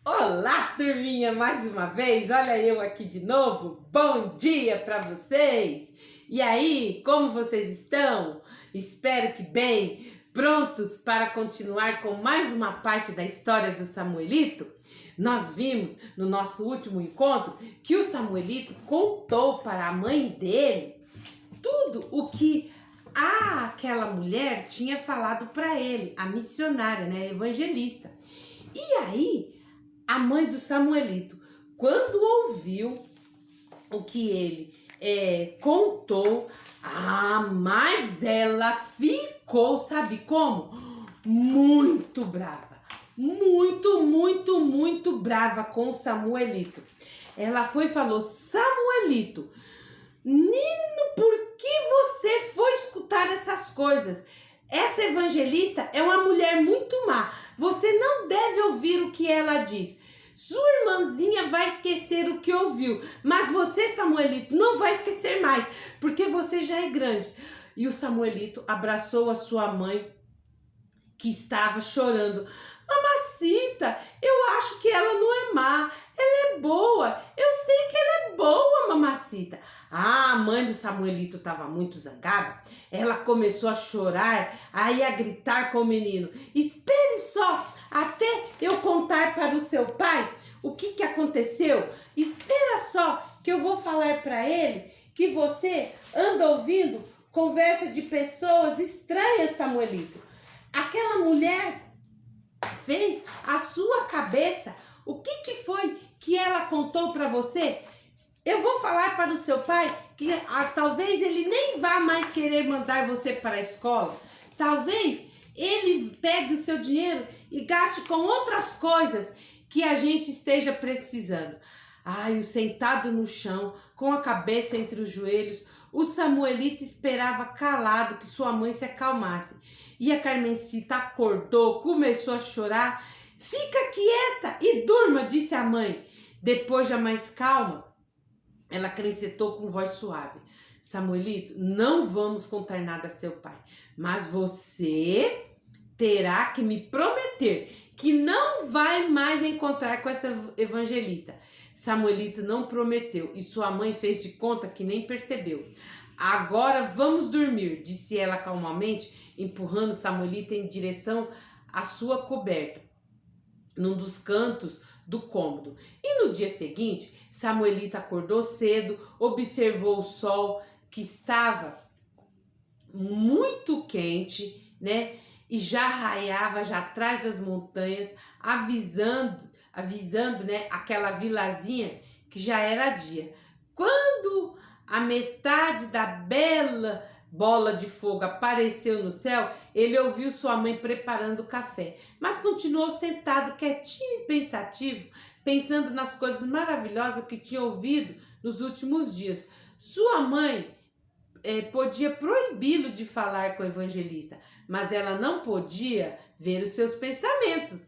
Olá, turminha, mais uma vez, olha eu aqui de novo, bom dia para vocês! E aí, como vocês estão? Espero que bem, prontos para continuar com mais uma parte da história do Samuelito? Nós vimos no nosso último encontro que o Samuelito contou para a mãe dele tudo o que aquela mulher tinha falado para ele, a missionária, né, a evangelista. E aí, a mãe do Samuelito, quando ouviu o que ele contou, mas ela ficou, sabe como? Muito brava. Muito brava com o Samuelito. Ela foi e falou: Samuelito, Nino, por que você foi escutar essas coisas? Essa evangelista é uma mulher muito má. Você não deve ouvir o que ela diz. Sua irmãzinha vai esquecer o que ouviu, mas você, Samuelito, não vai esquecer mais, porque você já é grande. E o Samuelito abraçou a sua mãe, que estava chorando. Mamacita, eu acho que ela não é má, ela é boa. Eu sei que ela é boa, mamacita. A mãe do Samuelito estava muito zangada. Ela começou a chorar, aí a gritar com o menino: espere só até eu contar para o seu pai o que aconteceu. Espera só que eu vou falar para ele que você anda ouvindo conversa de pessoas estranhas, Samuelito. Aquela mulher fez a sua cabeça. O que foi que ela contou para você? Eu vou falar para o seu pai que talvez ele nem vá mais querer mandar você para a escola. Talvez ele pegue o seu dinheiro e gaste com outras coisas que a gente esteja precisando. O sentado no chão, com a cabeça entre os joelhos, o Samuelito esperava calado que sua mãe se acalmasse. E a Carmencita acordou, começou a chorar. Fica quieta e durma, disse a mãe. Depois, já mais calma, ela acrescentou com voz suave: Samuelito, não vamos contar nada a seu pai, mas você terá que me prometer que não vai mais encontrar com essa evangelista. Samuelito não prometeu e sua mãe fez de conta que nem percebeu. Agora vamos dormir, disse ela calmamente, empurrando Samuelito em direção à sua coberta, num dos cantos do cômodo. E no dia seguinte, Samuelito acordou cedo, observou o sol que estava muito quente, né? E já raiava já atrás das montanhas, avisando, né, aquela vilazinha que já era dia. Quando a metade da bela bola de fogo apareceu no céu, ele ouviu sua mãe preparando o café, mas continuou sentado quietinho e pensativo, pensando nas coisas maravilhosas que tinha ouvido nos últimos dias. Sua mãe podia proibi-lo de falar com o evangelista, mas ela não podia ver os seus pensamentos.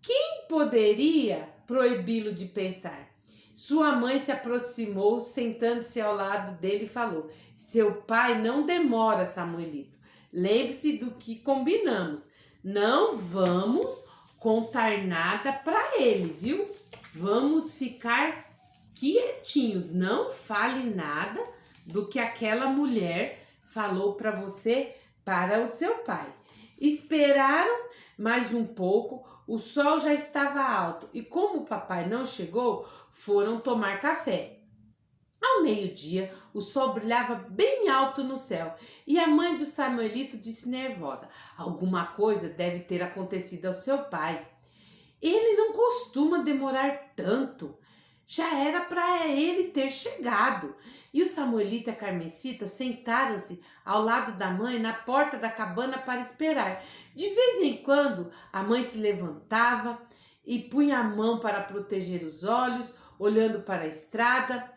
Quem poderia proibi-lo de pensar? Sua mãe se aproximou, sentando-se ao lado dele e falou: seu pai não demora, Samuelito. Lembre-se do que combinamos. Não vamos contar nada para ele, viu? Vamos ficar quietinhos, não fale nada do que aquela mulher falou para você, para o seu pai. Esperaram mais um pouco, o sol já estava alto e como o papai não chegou, foram tomar café. Ao meio-dia, o sol brilhava bem alto no céu e a mãe do Samuelito disse nervosa: alguma coisa deve ter acontecido ao seu pai. Ele não costuma demorar tanto. Já era para ele ter chegado. E o Samuelito e a Carmencita sentaram-se ao lado da mãe na porta da cabana para esperar. De vez em quando, a mãe se levantava e punha a mão para proteger os olhos, olhando para a estrada,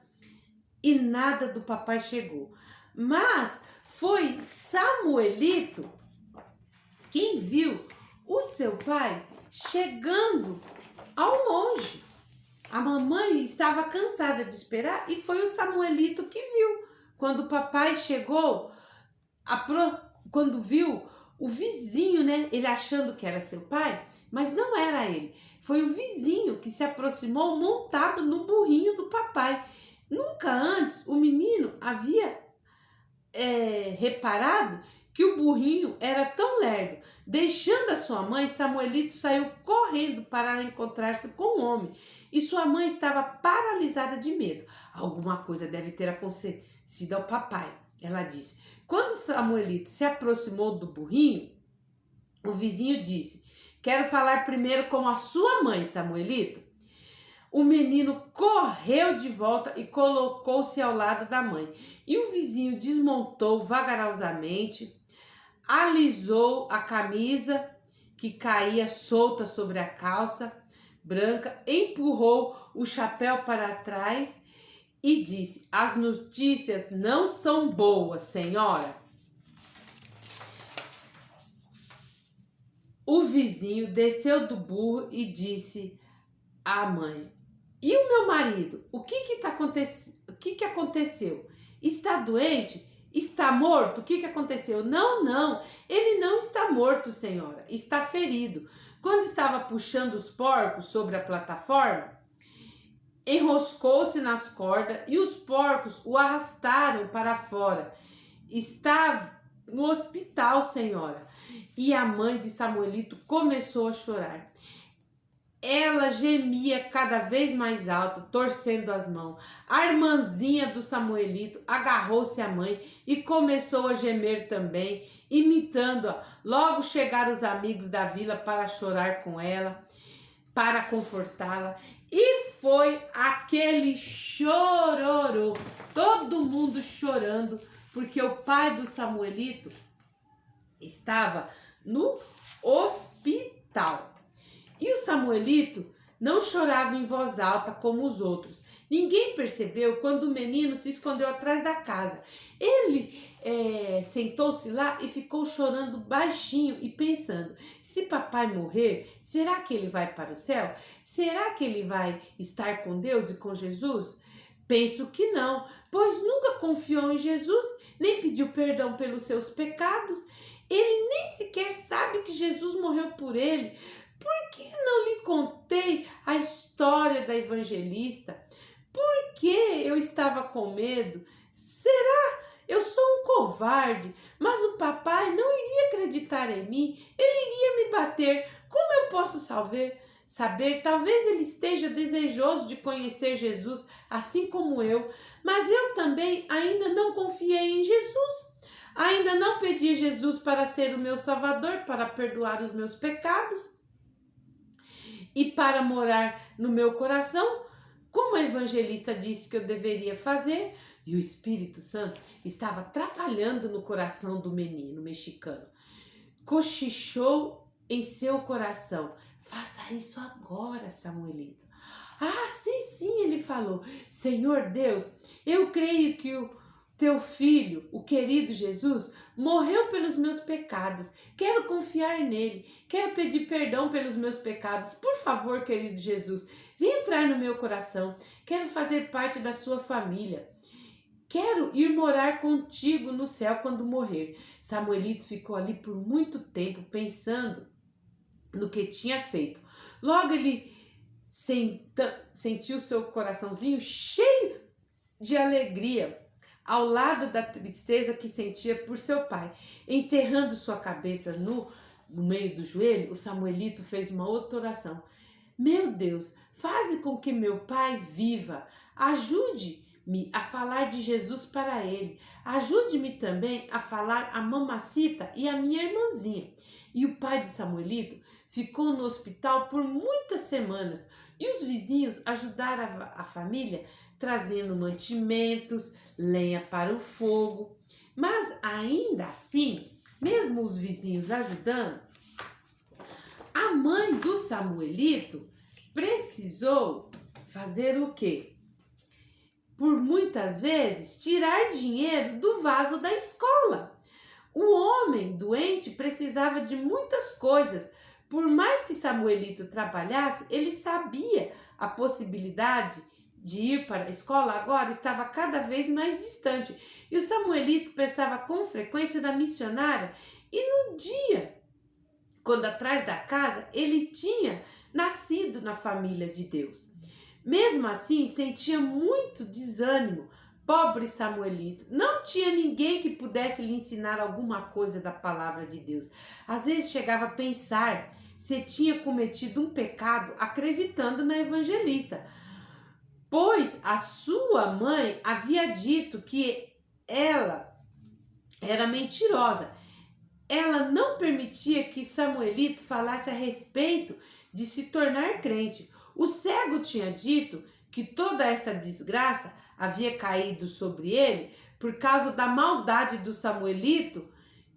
e nada do papai chegou. Mas foi Samuelito quem viu o seu pai chegando ao longe. A mamãe estava cansada de esperar e foi o Samuelito que viu. Quando o papai chegou, quando viu o vizinho, né, ele achando que era seu pai, mas não era ele. Foi o vizinho que se aproximou montado no burrinho do papai. Nunca antes o menino havia reparado que o burrinho era tão lerdo. Deixando a sua mãe, Samuelito saiu correndo para encontrar-se com o homem. E sua mãe estava paralisada de medo. Alguma coisa deve ter acontecido ao papai, ela disse. Quando Samuelito se aproximou do burrinho, o vizinho disse: quero falar primeiro com a sua mãe, Samuelito. O menino correu de volta e colocou-se ao lado da mãe. E o vizinho desmontou vagarosamente, alisou a camisa que caía solta sobre a calça branca, empurrou o chapéu para trás e disse: as notícias não são boas, senhora. O vizinho desceu do burro e disse à mãe: e o meu marido? O que aconteceu? Está doente? Está morto? O que aconteceu? Não, ele não está morto, senhora. Está ferido. Quando estava puxando os porcos sobre a plataforma, enroscou-se nas cordas e os porcos o arrastaram para fora. Está no hospital, senhora. E a mãe de Samuelito começou a chorar. Ela gemia cada vez mais alto, torcendo as mãos. A irmãzinha do Samuelito agarrou-se à mãe e começou a gemer também, imitando-a. Logo chegaram os amigos da vila para chorar com ela, para confortá-la. E foi aquele chororô, todo mundo chorando, porque o pai do Samuelito estava no hospital. E o Samuelito não chorava em voz alta como os outros. Ninguém percebeu quando o menino se escondeu atrás da casa. Ele sentou-se lá e ficou chorando baixinho e pensando: se papai morrer, será que ele vai para o céu? Será que ele vai estar com Deus e com Jesus? Penso que não, pois nunca confiou em Jesus, nem pediu perdão pelos seus pecados. Ele nem sequer sabe que Jesus morreu por ele. Por que não lhe contei a história da evangelista? Por que eu estava com medo? Será? Eu sou um covarde, mas o papai não iria acreditar em mim. Ele iria me bater. Como eu posso saber? Talvez ele esteja desejoso de conhecer Jesus, assim como eu, mas eu também ainda não confiei em Jesus. Ainda não pedi a Jesus para ser o meu Salvador, para perdoar os meus pecados e para morar no meu coração, como a evangelista disse que eu deveria fazer. E o Espírito Santo estava atrapalhando no coração do menino mexicano. Cochichou em seu coração: faça isso agora, Samuelito. Ah, sim, ele falou: Senhor Deus, eu creio que o teu filho, o querido Jesus, morreu pelos meus pecados. Quero confiar nele. Quero pedir perdão pelos meus pecados. Por favor, querido Jesus, vem entrar no meu coração. Quero fazer parte da sua família. Quero ir morar contigo no céu quando morrer. Samuelito ficou ali por muito tempo pensando no que tinha feito. Logo ele sentiu seu coraçãozinho cheio de alegria, ao lado da tristeza que sentia por seu pai. Enterrando sua cabeça no meio do joelho, o Samuelito fez uma outra oração: meu Deus, faze com que meu pai viva. Ajude-me a falar de Jesus para ele. Ajude-me também a falar a mamacita e a minha irmãzinha. E o pai de Samuelito ficou no hospital por muitas semanas. E os vizinhos ajudaram a família, trazendo mantimentos, lenha para o fogo. Mas ainda assim, mesmo os vizinhos ajudando, a mãe do Samuelito precisou fazer o quê? Por muitas vezes, tirar dinheiro do vaso da escola. O homem doente precisava de muitas coisas. Por mais que Samuelito trabalhasse, ele sabia a possibilidade de ir para a escola agora estava cada vez mais distante. E o Samuelito pensava com frequência na missionária. E no dia quando atrás da casa ele tinha nascido na família de Deus. Mesmo assim, sentia muito desânimo. Pobre Samuelito, não tinha ninguém que pudesse lhe ensinar alguma coisa da palavra de Deus. Às vezes chegava a pensar se tinha cometido um pecado acreditando na evangelista, pois a sua mãe havia dito que ela era mentirosa. Ela não permitia que Samuelito falasse a respeito de se tornar crente. O cego tinha dito que toda essa desgraça havia caído sobre ele por causa da maldade do Samuelito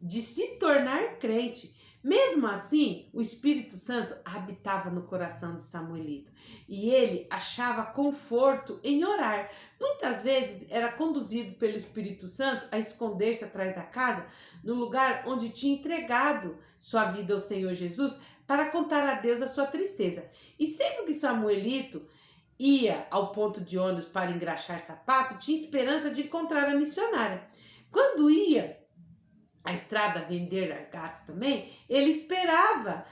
de se tornar crente. Mesmo assim, o Espírito Santo habitava no coração de Samuelito e ele achava conforto em orar. Muitas vezes era conduzido pelo Espírito Santo a esconder-se atrás da casa, no lugar onde tinha entregado sua vida ao Senhor Jesus, para contar a Deus a sua tristeza. E sempre que Samuelito ia ao ponto de ônibus para engraxar sapato, tinha esperança de encontrar a missionária. Quando ia à estrada vender largatos também, ele esperava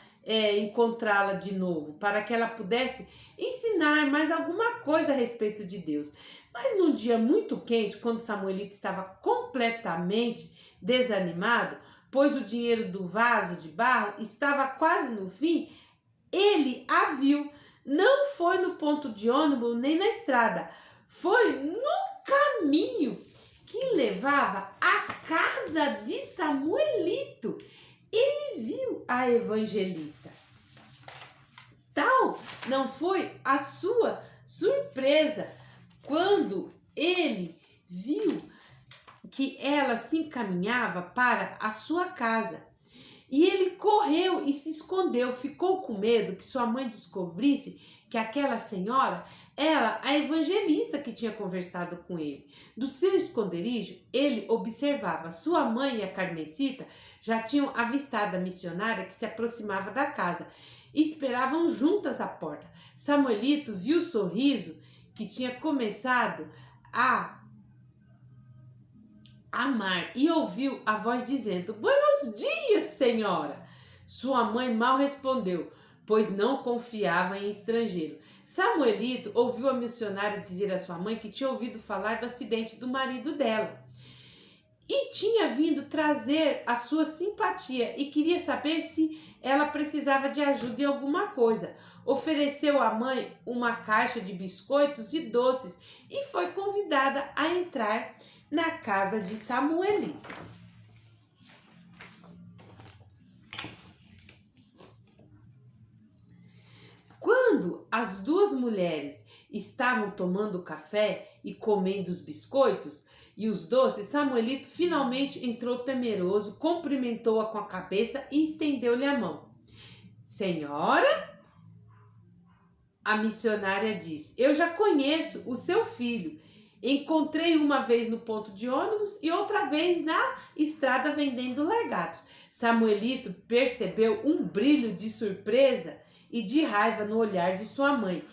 encontrá-la de novo, para que ela pudesse ensinar mais alguma coisa a respeito de Deus. Mas num dia muito quente, quando Samuelito estava completamente desanimado, pois o dinheiro do vaso de barro estava quase no fim, ele a viu. Não foi no ponto de ônibus nem na estrada, foi no caminho que levava à casa de Samuelito. Ele viu a evangelista. Tal não foi a sua surpresa quando ele viu que ela se encaminhava para a sua casa. E ele correu e se escondeu, ficou com medo que sua mãe descobrisse que aquela senhora era a evangelista que tinha conversado com ele. Do seu esconderijo, ele observava. Sua mãe e a Carmencita já tinham avistado a missionária que se aproximava da casa e esperavam juntas à porta. Samuelito viu o sorriso que tinha começado a amar e ouviu a voz dizendo: "Buenos dias, senhora!" Sua mãe mal respondeu, pois não confiava em estrangeiro. Samuelito ouviu a missionária dizer à sua mãe que tinha ouvido falar do acidente do marido dela e tinha vindo trazer a sua simpatia e queria saber se ela precisava de ajuda em alguma coisa. Ofereceu à mãe uma caixa de biscoitos e doces e foi convidada a entrar na casa de Samuelito. Quando as duas mulheres estavam tomando café e comendo os biscoitos e os doces, Samuelito finalmente entrou temeroso, cumprimentou-a com a cabeça e estendeu-lhe a mão. "Senhora?" A missionária disse: "Eu já conheço o seu filho. Encontrei uma vez no ponto de ônibus e outra vez na estrada vendendo largatos." Samuelito percebeu um brilho de surpresa e de raiva no olhar de sua mãe.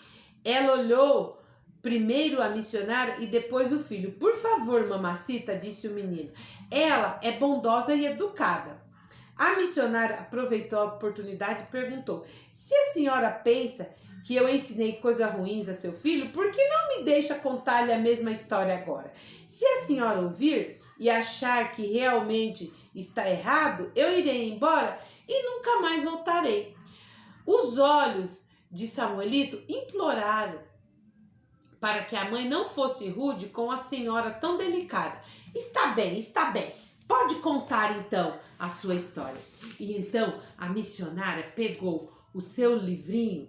Ela olhou primeiro a missionária e depois o filho. "Por favor, mamacita", disse o menino. "Ela é bondosa e educada." A missionária aproveitou a oportunidade e perguntou: "Se a senhora pensa que eu ensinei coisas ruins a seu filho, por que não me deixa contar-lhe a mesma história agora? Se a senhora ouvir e achar que realmente está errado, eu irei embora e nunca mais voltarei." Os olhos de Samuelito imploraram para que a mãe não fosse rude com a senhora tão delicada. Está bem, pode contar então a sua história." E então a missionária pegou o seu livrinho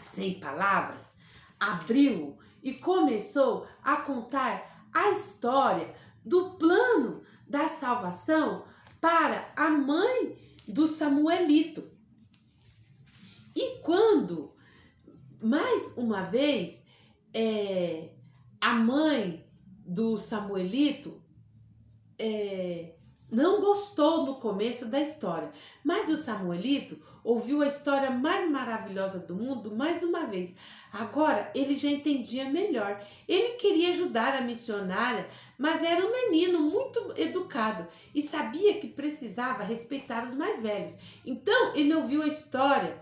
sem palavras, abriu e começou a contar a história do plano da salvação para a mãe do Samuelito. E quando, mais uma vez, a mãe do Samuelito não gostou no começo da história, mas o Samuelito ouviu a história mais maravilhosa do mundo mais uma vez. Agora ele já entendia melhor. Ele queria ajudar a missionária, mas era um menino muito educado e sabia que precisava respeitar os mais velhos. Então ele ouviu a história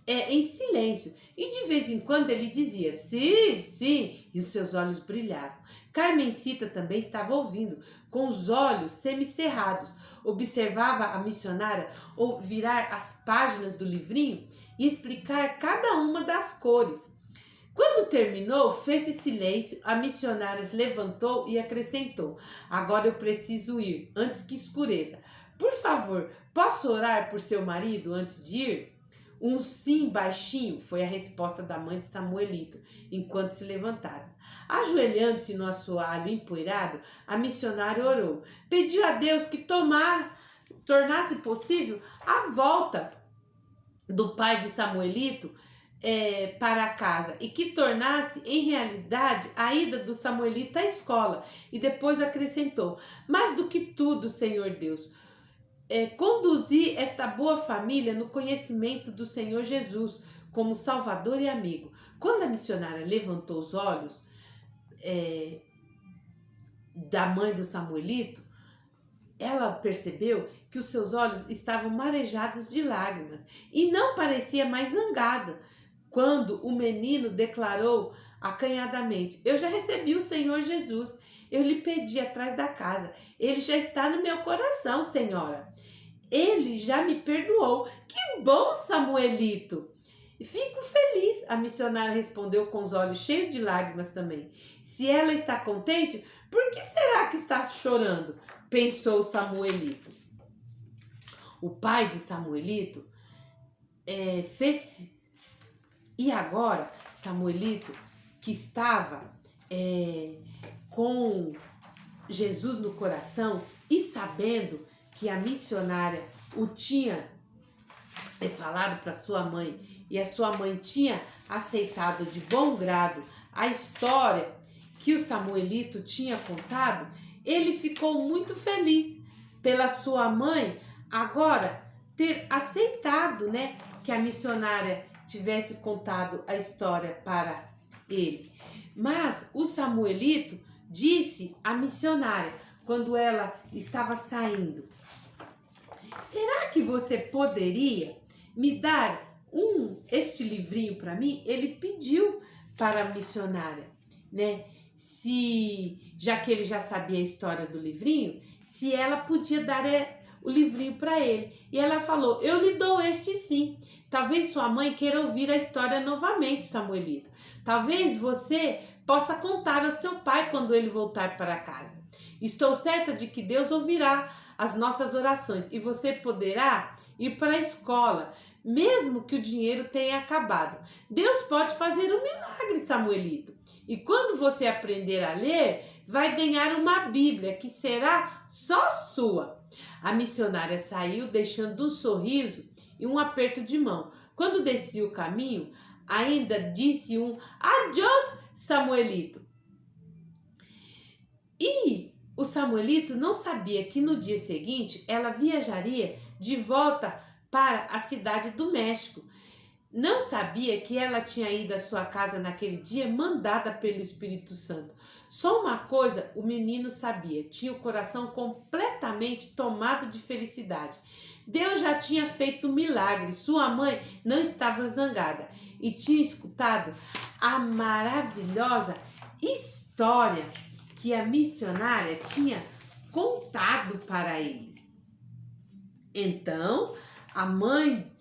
em silêncio. E de vez em quando ele dizia sim, sim, e os seus olhos brilhavam. Carmencita também estava ouvindo, com os olhos semicerrados. Observava a missionária ou virar as páginas do livrinho e explicar cada uma das cores. Quando terminou, fez-se silêncio, a missionária levantou e acrescentou: agora eu preciso ir, antes que escureça. Por favor, posso orar por seu marido antes de ir? Um sim baixinho foi a resposta da mãe de Samuelito, enquanto se levantaram. Ajoelhando-se no assoalho empoeirado, a missionária orou. Pediu a Deus que tornasse possível a volta do pai de Samuelito para casa e que tornasse em realidade a ida do Samuelito à escola. E depois acrescentou: mais do que tudo, Senhor Deus, conduzir esta boa família no conhecimento do Senhor Jesus como Salvador e amigo. Quando a missionária levantou os olhos da mãe do Samuelito, ela percebeu que os seus olhos estavam marejados de lágrimas e não parecia mais zangada quando o menino declarou acanhadamente: eu já recebi o Senhor Jesus. Eu lhe pedi atrás da casa. Ele já está no meu coração, senhora. Ele já me perdoou. Que bom, Samuelito! Fico feliz, a missionária respondeu com os olhos cheios de lágrimas também. Se ela está contente, por que será que está chorando? Pensou Samuelito. O pai de Samuelito fez... E agora, Samuelito, que estava com Jesus no coração e sabendo que a missionária o tinha falado para sua mãe e a sua mãe tinha aceitado de bom grado a história que o Samuelito tinha contado, ele ficou muito feliz pela sua mãe agora ter aceitado, né, que a missionária tivesse contado a história para ele. Mas o Samuelito disse à missionária, quando ela estava saindo: será que você poderia me dar este livrinho para mim? Ele pediu para a missionária, né? Já que ele já sabia a história do livrinho, se ela podia dar o livrinho para ele. E ela falou: eu lhe dou este sim. Talvez sua mãe queira ouvir a história novamente, Samuelito. Talvez você possa contar a seu pai quando ele voltar para casa. Estou certa de que Deus ouvirá as nossas orações e você poderá ir para a escola, mesmo que o dinheiro tenha acabado. Deus pode fazer um milagre, Samuelito. E quando você aprender a ler, vai ganhar uma Bíblia que será só sua. A missionária saiu deixando um sorriso e um aperto de mão. Quando descia o caminho, ainda disse um adiós, Samuelito. E o Samuelito não sabia que no dia seguinte ela viajaria de volta para a cidade do México. Não sabia que ela tinha ido à sua casa naquele dia mandada pelo Espírito Santo. Só uma coisa o menino sabia: tinha o coração completamente tomado de felicidade. Deus já tinha feito um milagre, sua mãe não estava zangada e tinha escutado a maravilhosa história que a missionária tinha contado para eles. Então, a mãe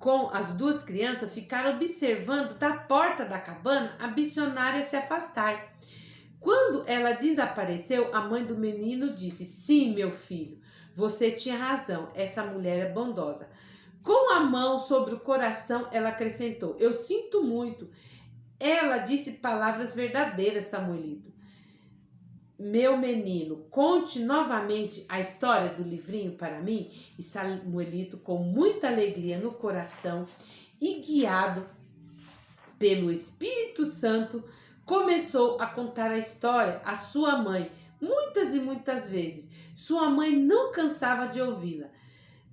com as duas crianças ficaram observando da porta da cabana a missionária se afastar. Quando ela desapareceu, a mãe do menino disse: sim, meu filho, você tinha razão, essa mulher é bondosa. Com a mão sobre o coração, ela acrescentou: eu sinto muito. Ela disse palavras verdadeiras, Samuelito. Meu menino, conte novamente a história do livrinho para mim. E Samuelito, com muita alegria no coração e guiado pelo Espírito Santo, começou a contar a história à sua mãe, muitas e muitas vezes. Sua mãe não cansava de ouvi-la.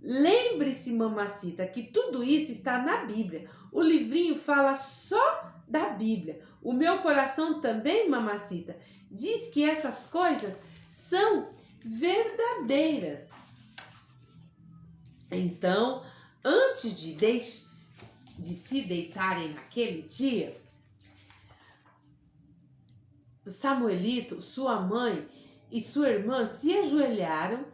Lembre-se, mamacita, que tudo isso está na Bíblia. O livrinho fala só da Bíblia. O meu coração também, mamacita, diz que essas coisas são verdadeiras. Então, antes de se deitarem naquele dia, Samuelito, sua mãe e sua irmã se ajoelharam,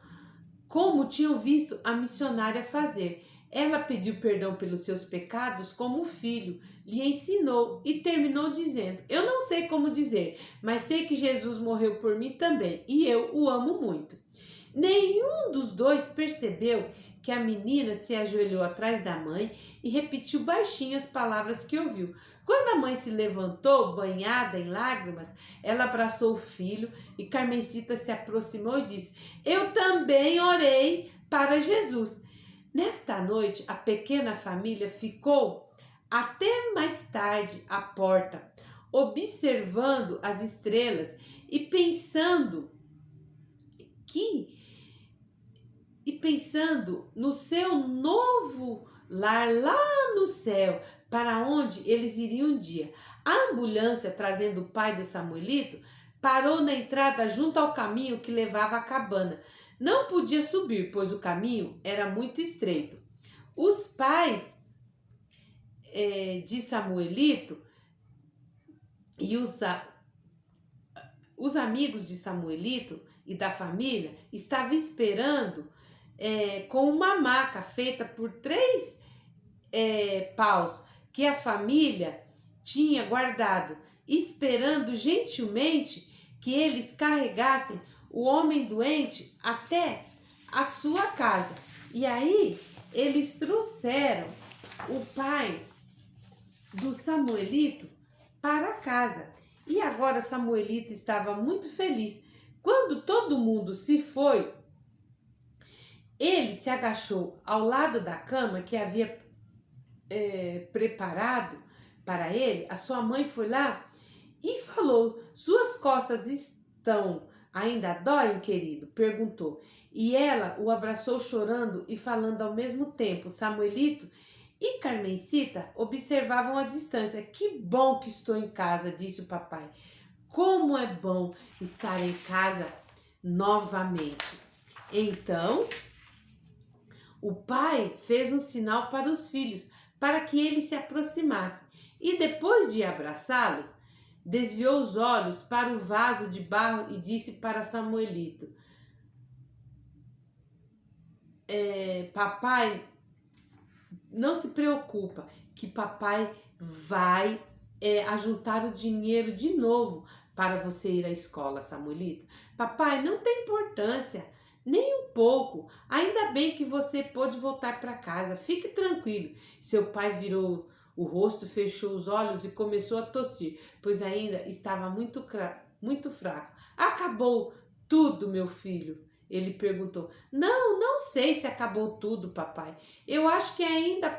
como tinham visto a missionária fazer. Ela pediu perdão pelos seus pecados como o filho lhe ensinou e terminou dizendo: eu não sei como dizer, mas sei que Jesus morreu por mim também e eu o amo muito. Nenhum dos dois percebeu que a menina se ajoelhou atrás da mãe e repetiu baixinho as palavras que ouviu. Quando a mãe se levantou, banhada em lágrimas, ela abraçou o filho e Carmencita se aproximou e disse: eu também orei para Jesus. Nesta noite, a pequena família ficou até mais tarde à porta, observando as estrelas e pensando no seu novo lar lá no céu, para onde eles iriam um dia. A ambulância, trazendo o pai do Samuelito, parou na entrada junto ao caminho que levava à cabana. Não podia subir, pois o caminho era muito estreito. Os pais de Samuelito e os amigos de Samuelito e da família estavam esperando com uma maca feita por 3 paus que a família tinha guardado, esperando gentilmente que eles carregassem o homem doente até a sua casa. E aí eles trouxeram o pai do Samuelito para casa. E agora Samuelito estava muito feliz. Quando todo mundo se foi, ele se agachou ao lado da cama que havia preparado para ele. A sua mãe foi lá e falou: suas costas ainda doem, querido? Perguntou. E ela o abraçou chorando e falando ao mesmo tempo. Samuelito e Carmencita observavam a distância. Que bom que estou em casa, disse o papai. Como é bom estar em casa novamente. Então, o pai fez um sinal para os filhos, para que eles se aproximassem. E depois de abraçá-los, desviou os olhos para o vaso de barro e disse para Samuelito: papai, não se preocupa, que papai vai ajuntar o dinheiro de novo para você ir à escola, Samuelito. Papai, não tem importância, nem um pouco. Ainda bem que você pôde voltar para casa. Fique tranquilo. Seu pai virou o rosto, fechou os olhos e começou a tossir, pois ainda estava muito fraco. Acabou tudo, meu filho? Ele perguntou. Não sei se acabou tudo, papai. Eu acho que ainda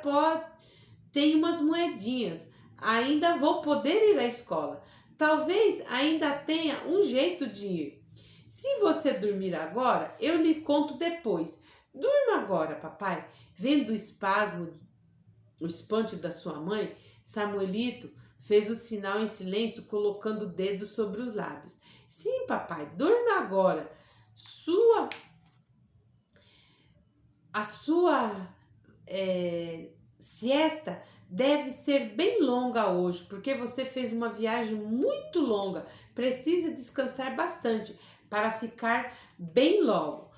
tem umas moedinhas. Ainda vou poder ir à escola. Talvez ainda tenha um jeito de ir. Se você dormir agora, eu lhe conto depois. Durma agora, papai. Vendo o espanto da sua mãe, Samuelito fez o sinal em silêncio, colocando o dedo sobre os lábios. Sim, papai, durma agora. A sua siesta deve ser bem longa hoje, porque você fez uma viagem muito longa. Precisa descansar bastante para ficar bem logo.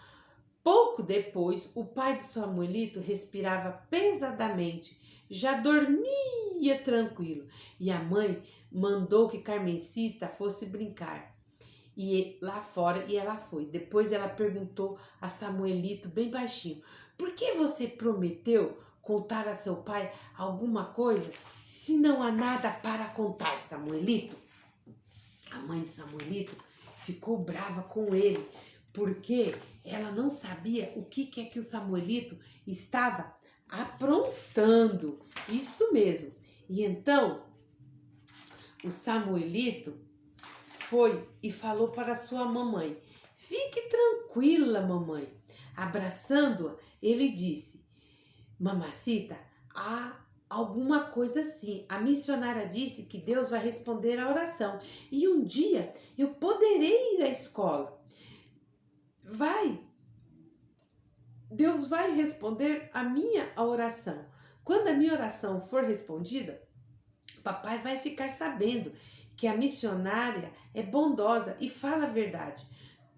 Pouco depois, o pai de Samuelito respirava pesadamente, já dormia tranquilo, e a mãe mandou que Carmencita fosse brincar lá fora, e ela foi. Depois ela perguntou a Samuelito bem baixinho: por que você prometeu contar a seu pai alguma coisa se não há nada para contar, Samuelito? A mãe de Samuelito ficou brava com ele, porque ela não sabia o que é que o Samuelito estava aprontando. Isso mesmo. E então, o Samuelito foi e falou para sua mamãe: Fique tranquila, mamãe. Abraçando-a, ele disse: Mamacita, há alguma coisa sim. A missionária disse que Deus vai responder a oração e um dia eu poderei ir à escola. Deus vai responder a minha oração. Quando a minha oração for respondida, papai vai ficar sabendo que a missionária é bondosa e fala a verdade.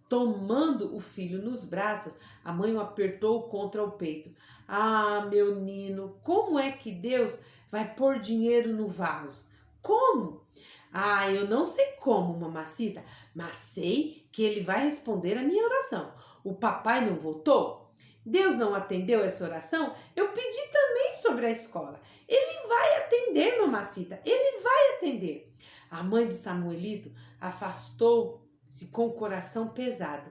Tomando o filho nos braços, a mãe o apertou contra o peito. Ah, meu Nino, como é que Deus vai pôr dinheiro no vaso? Como? Ah, eu não sei como, mamacita, mas sei que ele vai responder a minha oração. O papai não voltou? Deus não atendeu essa oração? Eu pedi também sobre a escola. Ele vai atender, mamacita, ele vai atender. A mãe de Samuelito afastou-se com o coração pesado.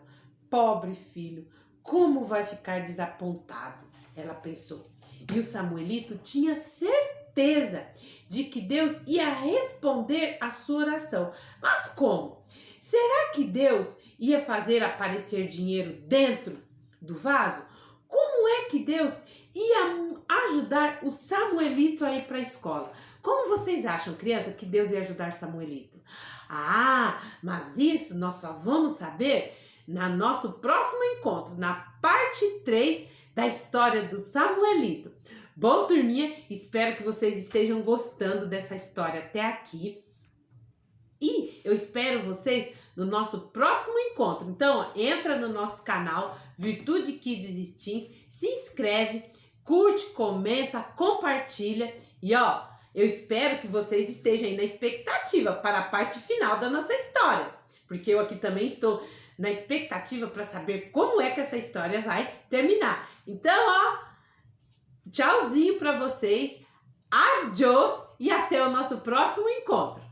Pobre filho, como vai ficar desapontado? Ela pensou. E o Samuelito tinha certeza de que Deus ia responder a sua oração. Mas como? Será que Deus ia fazer aparecer dinheiro dentro do vaso? Como é que Deus ia ajudar o Samuelito a ir para a escola? Como vocês acham, criança, que Deus ia ajudar Samuelito? Ah, mas isso nós só vamos saber no nosso próximo encontro, na parte 3 da história do Samuelito. Bom, turminha, espero que vocês estejam gostando dessa história até aqui. E eu espero vocês no nosso próximo encontro. Então, entra no nosso canal Virtude Kids Teens, se inscreve, curte, comenta, compartilha. E eu espero que vocês estejam aí na expectativa para a parte final da nossa história. Porque eu aqui também estou na expectativa para saber como é que essa história vai terminar. Então, tchauzinho para vocês. Adiós e até o nosso próximo encontro.